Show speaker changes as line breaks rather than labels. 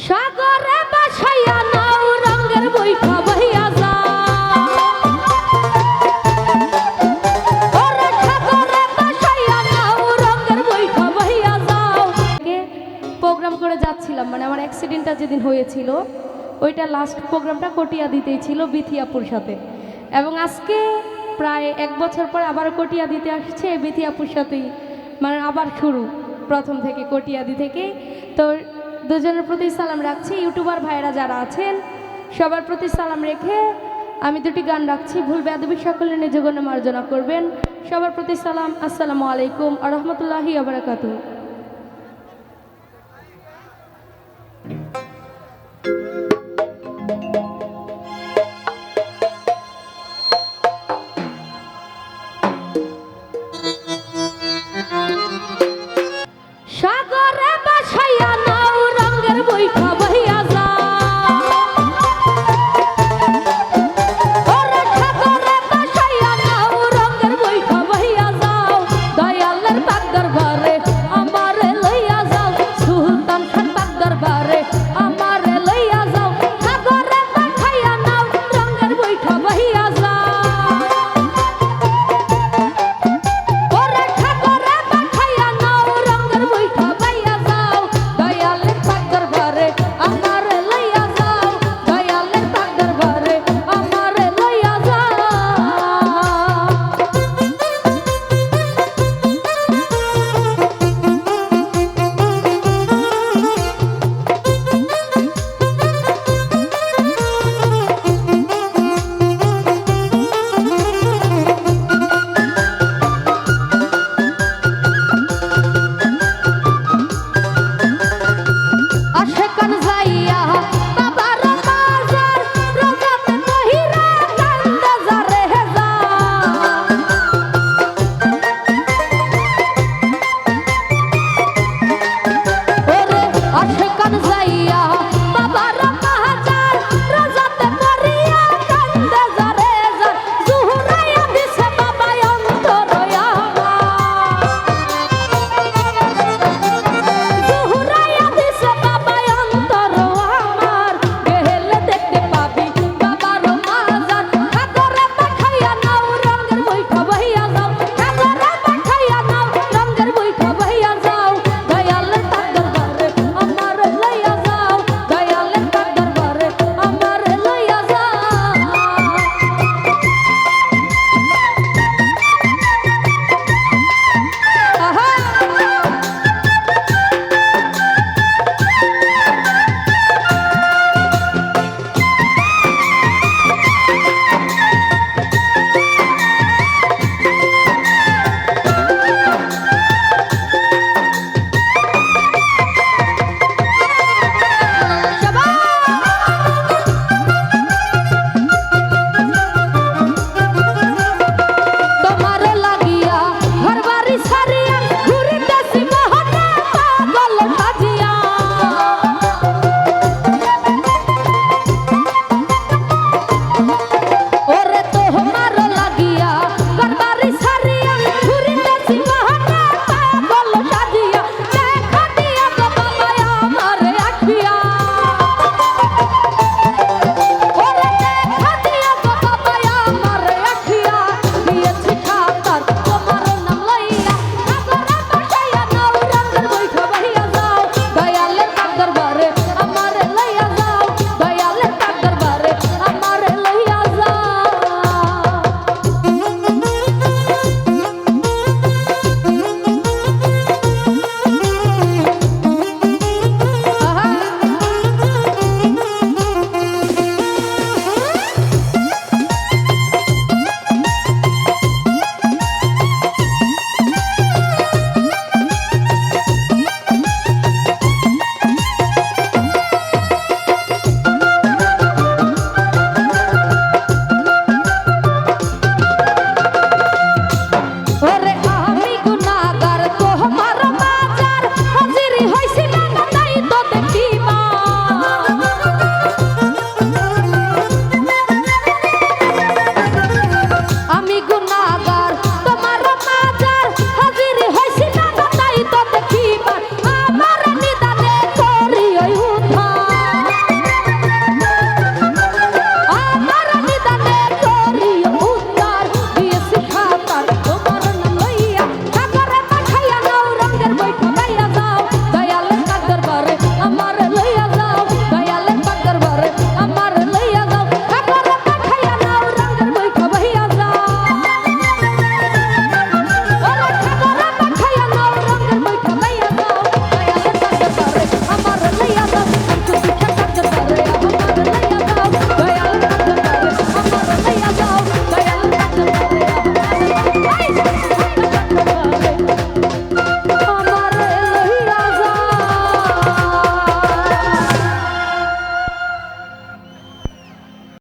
সাগরে বাসাইয়া নাও রঙের বইটা বহিয়া যাও। ওরে সাগরে বাসাইয়া নাও রঙের বইটা বহিয়া যাও। প্রোগ্রাম করে যাচ্ছিলাম, মানে আমার অ্যাক্সিডেন্টটা যেদিন হয়েছিল ওইটা লাস্ট প্রোগ্রামটা কটিয়া দিতেই ছিল বিথিয়াপুর সাথে, এবং আজকে প্রায় 1 বছর পর আবার কটিয়া দিতে আসছে বিথিয়াপুর সাথেই, মানে আবার শুরু প্রথম থেকে কটিয়াদি থেকে। তো দুজনের প্রতি সালাম রাখছি, ইউটিউবার ভাইরা যারা আছেন সবার প্রতি সালাম রেখে আমি দুটি গান রাখছি, ভুল বেয়াদবি সকলে নিজ গুণে মার্জনা করবেন। সবার প্রতি সালাম, আসসালামু আলাইকুম ওয়া রাহমাতুল্লাহি ওয়া বারাকাতুহু। সাগরে বাসাইয়া নাও রঙের বইটা বহিয়া যাও। ওরে সাগরে বাসাইয়া নাও রঙের বইটা বহিয়া যাও। দয়ালের পাক দরবারে আমারে লইয়া যাও, সুলতান খান পাক দরবারে আমারে লইয়া যাও। সাগরে বাসাইয়া নাও রঙের বইটা বহিয়া যাও। ওরে সাগরে বাসাইয়া নাও রঙের বইটা বহিয়া যাও। দয়ালের পাক দরবারে আমারে লইয়া যাও, দয়ালের পাক দরবারে আমারে লইয়া যাও। আশেকান যাইয়া বাবার মাজার রোজাতে কহিরা কান্দা যারে যা। ওরে আশেকান